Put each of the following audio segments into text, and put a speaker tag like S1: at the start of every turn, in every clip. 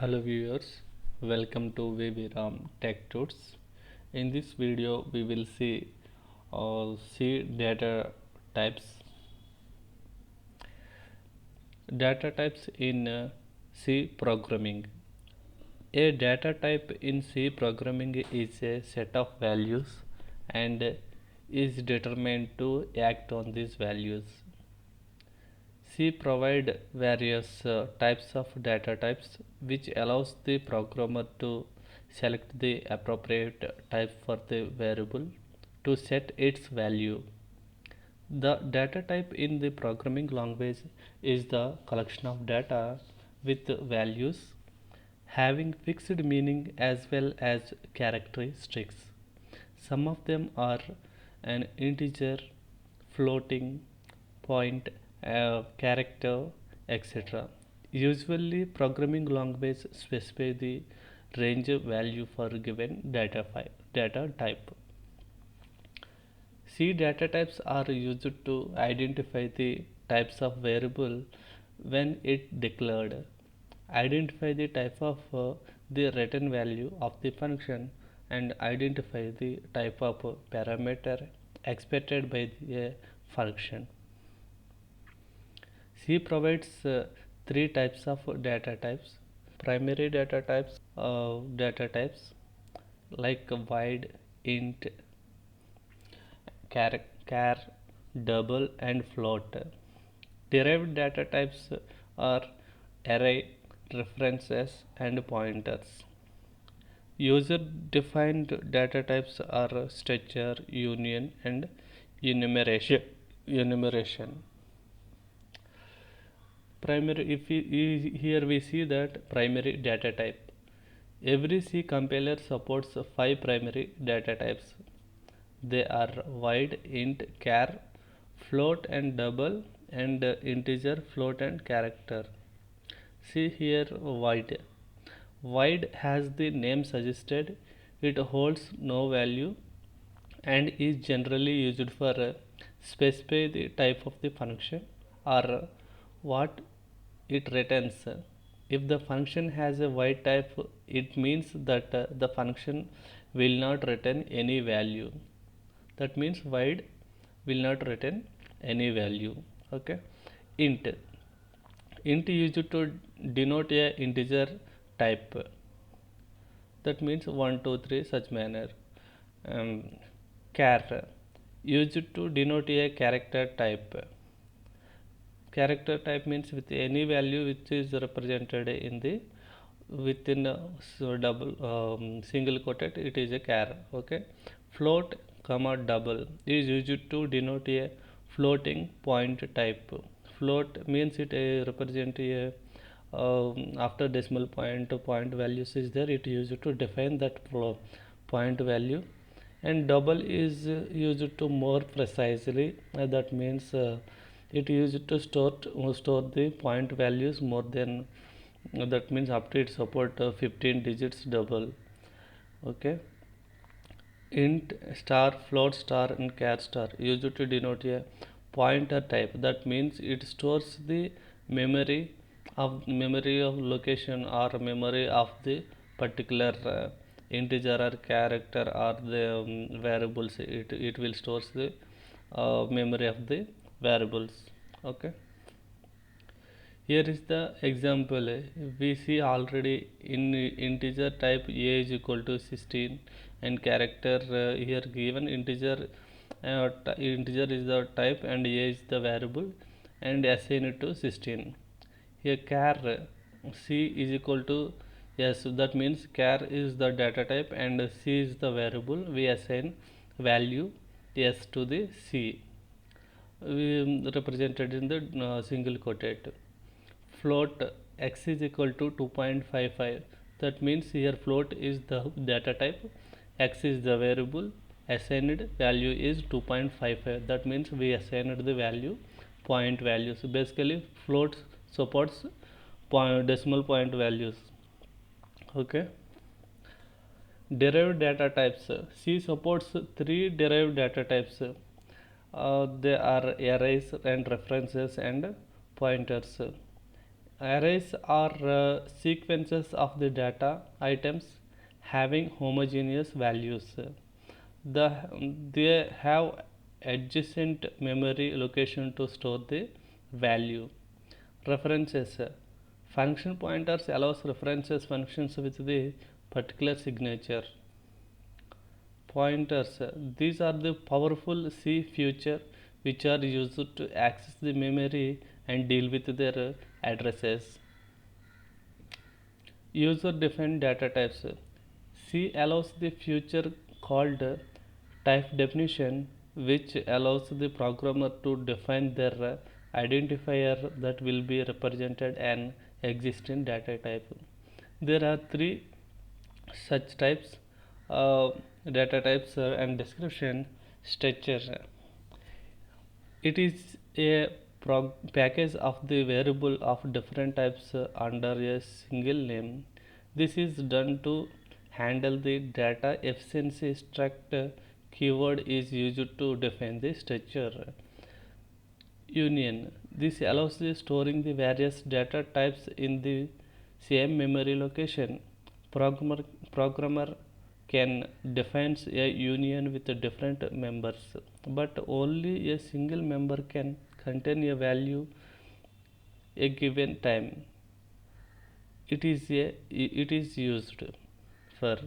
S1: Hello viewers, welcome to VB Tech Tools. In this video, we will see C data types. Data types in C programming. A data type in C programming is a set of values and is determined to act on these values. C provide various types of data types which allows the programmer to select the appropriate type for the variable to set its value. The data type in the programming language is the collection of data with values having fixed meaning as well as characteristics. Some of them are an integer, floating, point, character, etc. Usually, programming language specify the range value for given data type. C data types are used to identify the types of variable when it declared. Identify the type of the written value of the function and identify the type of parameter expected by the function. C provides three types of data types. Primary data types like void, int, char, double and float. Derived data types are array, references and pointers. User defined data types are structure, union and enumeration. Primary, here we see that primary data type. Every C compiler supports 5 primary data types. They are void, int, char, float and double and integer, float and character. See here void. Void has the name suggested. It holds no value and is generally used for specify the type of the function or what it returns. If the function has a void type, it means that the function will not return any value. That means void will not return any value. Okay. Int used to denote a integer type. That means 1 2 3 such manner. Char used to denote a character type. Character type means with any value which is represented in the within double single quoted, it is a char. Okay. Float comma double is used to denote a floating point type. Float means it represent a after decimal point values is there, it used to define that point value. And double is used to more precisely, that means it used to store the point values more than that means up to it support 15 digits double. Okay. Int, star, float star and char star used to denote a pointer type. That means it stores the memory of location or memory of the particular integer or character or the variables. It will stores the memory of the variables. Okay. Here is the example. We see already in integer type a is equal to 16 and character here given integer integer is the type and a is the variable and assign it to 16. Here char c is equal to yes, that means char is the data type and c is the variable. We assign value s to the c. We represented in the single quoted. Float x is equal to 2.55. That means here float is the data type, x is the variable, assigned value is 2.55. That means we assigned the value point value. So basically float supports decimal point values. Okay. Derived data types. C supports 3 derived data types. They are arrays and references and pointers. Arrays are sequences of the data items having homogeneous values. The, they have adjacent memory location to store the value. References. Function pointers allows references functions with the particular signature. Pointers. These are the powerful C feature which are used to access the memory and deal with their addresses. User defined data types. C allows the feature called type definition, which allows the programmer to define their identifier that will be represented an existing data type. There are three such types, data types and description. Structure. It is a package of the variable of different types under a single name. This is done to handle the data efficiency. Struct keyword is used to define the structure. Union. This allows the storing the various data types in the same memory location. Programmer can define a union with different members, but only a single member can contain a value a given time. It is used for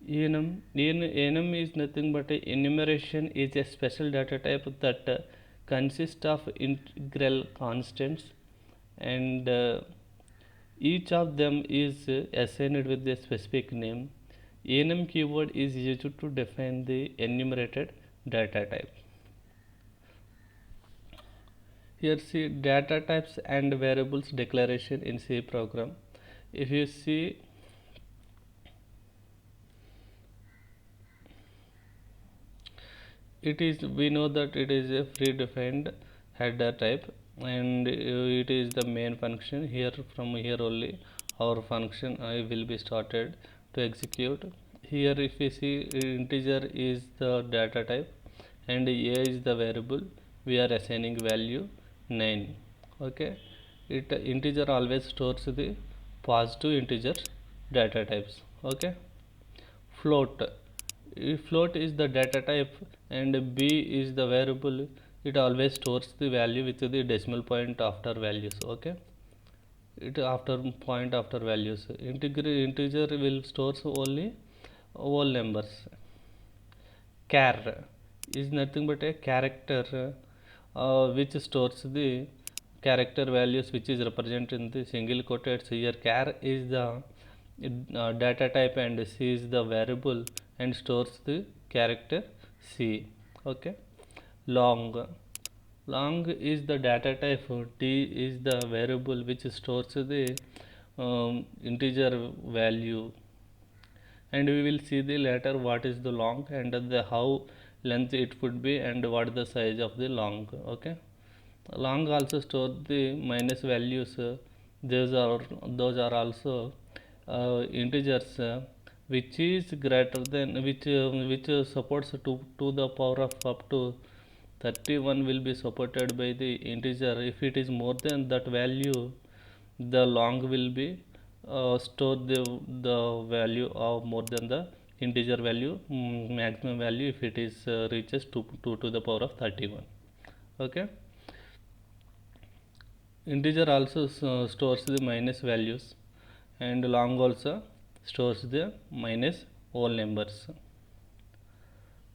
S1: enum. Enum is nothing but a enumeration is a special data type that consists of integral constants, and each of them is assigned with a specific name. Enum keyword is used to define the enumerated data type. Here see data types and variables declaration in C program. If you see, we know that it is a predefined header type, and it is the main function. Here, from here only our function will be started to execute. Here if we see, integer is the data type and a is the variable. We are assigning value 9. Okay, integer always stores the positive integer data types. Okay, float. If float is the data type and b is the variable, it always stores the value with the decimal point after values. Okay, it after point after values. Integer will stores only whole numbers. Char is nothing but a character which stores the character values which is represented in the single quoted. So here char is the data type and c is the variable and stores the character c. Okay, long. Long is the data type, t is the variable which stores the integer value, and we will see the later what is the long and the how length it could be and what the size of the long. Okay, long also store the minus values. Those are also integers which is greater than which supports to the power of up to 31 will be supported by the integer. If it is more than that value, the long will be store the value of more than the integer value, maximum value, if it is reaches 2 to the power of 31. Okay, integer also stores the minus values, and long also stores the minus whole numbers.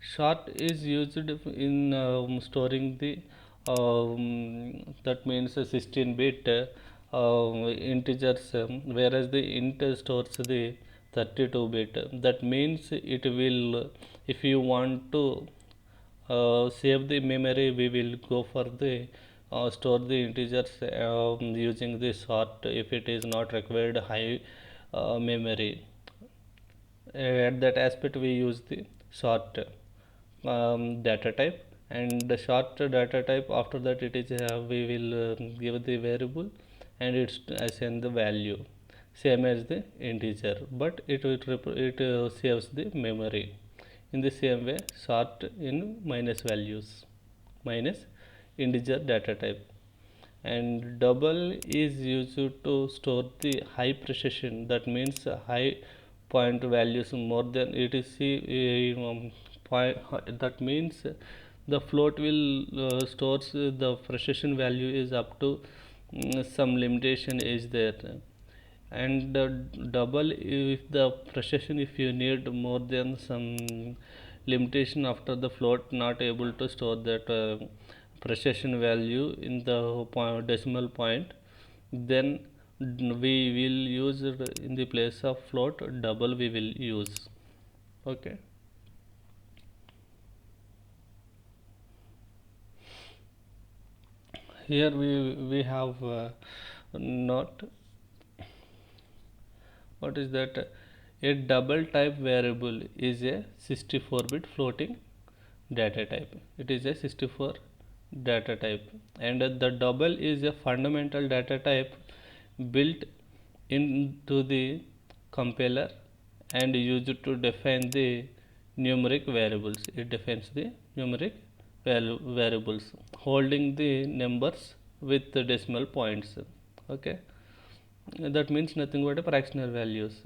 S1: Short is used in storing the that means 16-bit integers, whereas the int stores the 32-bit. That means it will, if you want to save the memory, we will go for the store the integers using the sort if it is not required high memory. At that aspect we use the sort data type, and the short data type, after that it is we will give the variable and it's assign the value same as the integer, but it saves the memory. In the same way, sort in minus values, minus integer data type. and double is used to store the high precision, that means high point values more than etc. Point, that means the float will stores the precision value is up to some limitation is there, and double if the precision if you need more than some limitation after the float not able to store that precision value in the decimal point, then we will use it in the place of float double we will use. Okay. Here we have not what is that, a double type variable is a 64-bit floating data type. It is a 64 data type, and the double is a fundamental data type built into the compiler and used to define the numeric variables. It defines the numeric variables holding the numbers with the decimal points. Okay, that means nothing but a fractional values.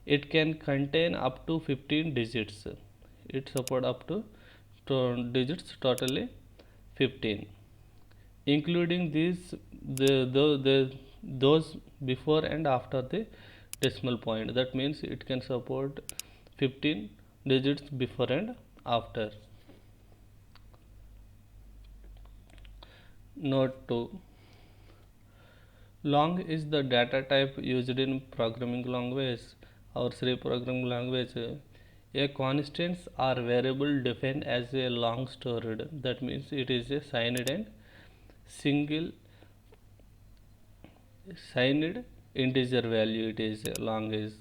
S1: It can contain up to 15 digits. It support up to digits, totally 15, including those before and after the decimal point. That means it can support 15 digits before and after. Note 2: long is the data type used in programming language or C programming language. A constants or variable defined as a long stored. That means it is a signed and single signed integer value. It is long is,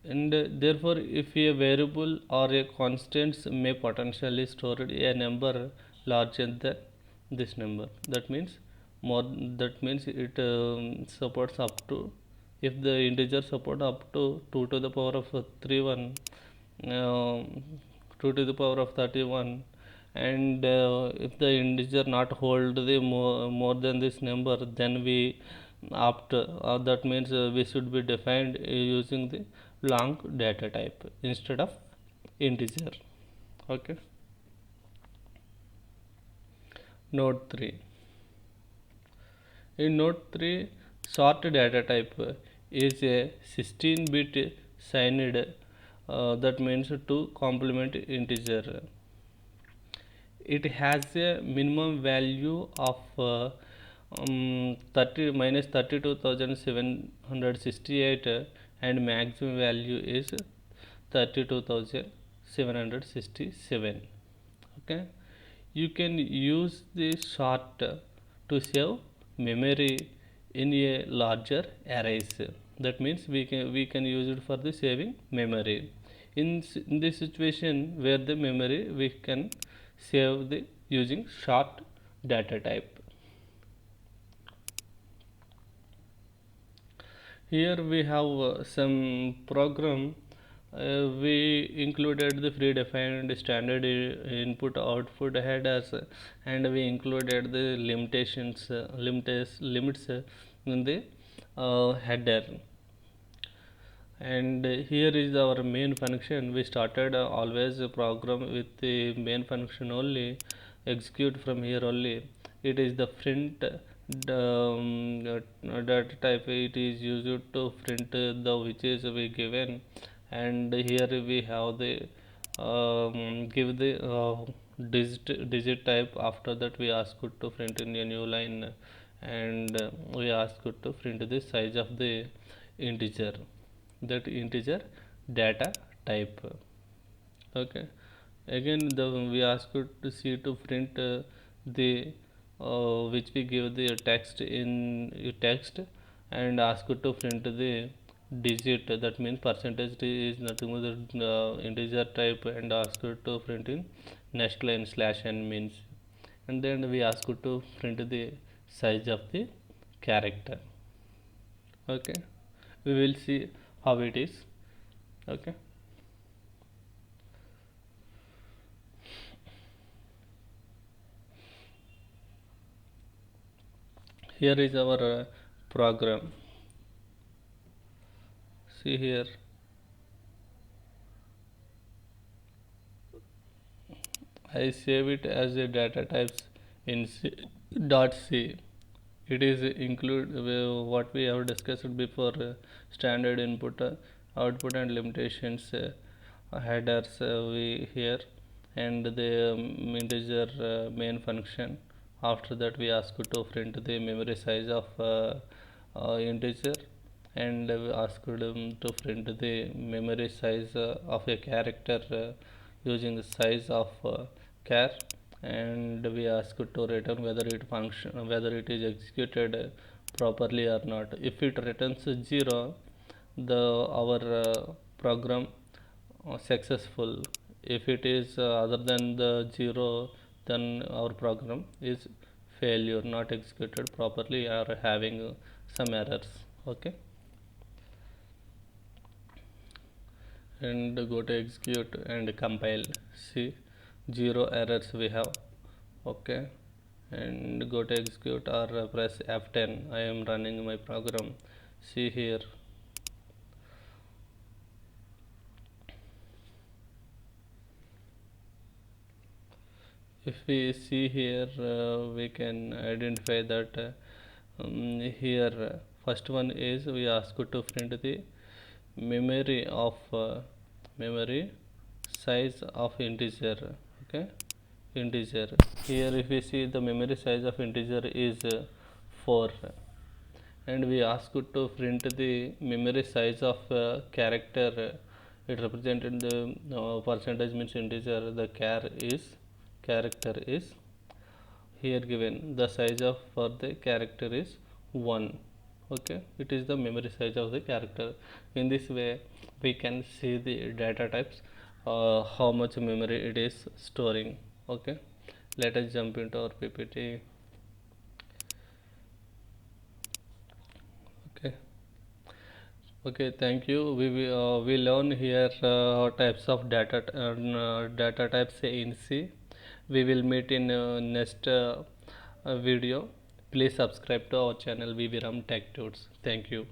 S1: and therefore if a variable or a constants may potentially store a number larger than this number. That means more, that means it supports up to, if the integer support up to 2 to the power of 31, 2 to the power of 31, and if the integer not hold the more than this number, then we after that means we should be defined using the long data type instead of integer. Okay. Note 3: in note 3, sort data type is a 16-bit signed, that means to complement integer. It has a minimum value of 32,768, and maximum value is 32,767. Okay, you can use the sort to save memory in a larger arrays. That means we can use it for the saving memory in this situation where the memory we can save the using short data type. Here we have some program. We included the predefined standard input output headers, and we included the limits in the header. And here is our main function. We started always a program with the main function only, execute from here only. It is the print data type. It is used to print the which is we given, and here we have the give the digit type. After that we ask it to print in a new line, and we ask it to print the size of the integer, that integer data type. Okay, again we ask it to see to print the which we give the text in text, and ask it to print the digit, that means percentage is nothing but the integer type, and ask it to print in next line slash n means, and then we ask it to print the size of the character. Okay, we will see how it is. Okay. Here is our program. See here, I save it as a data types in C. It is include what we have discussed before, standard input, output and limitations, headers we here, and the integer main function. After that we ask to print the memory size of integer, and we asked to print the memory size of a character using the size of char, and we ask to return whether it is executed properly or not. If it returns 0, the our program successful. If it is other than the 0, then our program is failure, not executed properly or having some errors. Okay, and go to execute and compile. See, 0 errors we have. Okay, and go to execute or press F10. I am running my program. See here, if we see here, we can identify that here first one is we ask to print the memory of memory size of integer. Okay, integer. Here if we see, the memory size of integer is 4, and we ask it to print the memory size of character. It represented the percentage means integer, the character is here given, the size of for the character is 1. Okay, it is the memory size of the character. In this way we can see the data types, how much memory it is storing. Okay, let us jump into our ppt. Okay, okay, thank you. We learn here types of data types in C. We will meet in next video. Please subscribe to our channel VV Ram Tech Tunes. Thank you.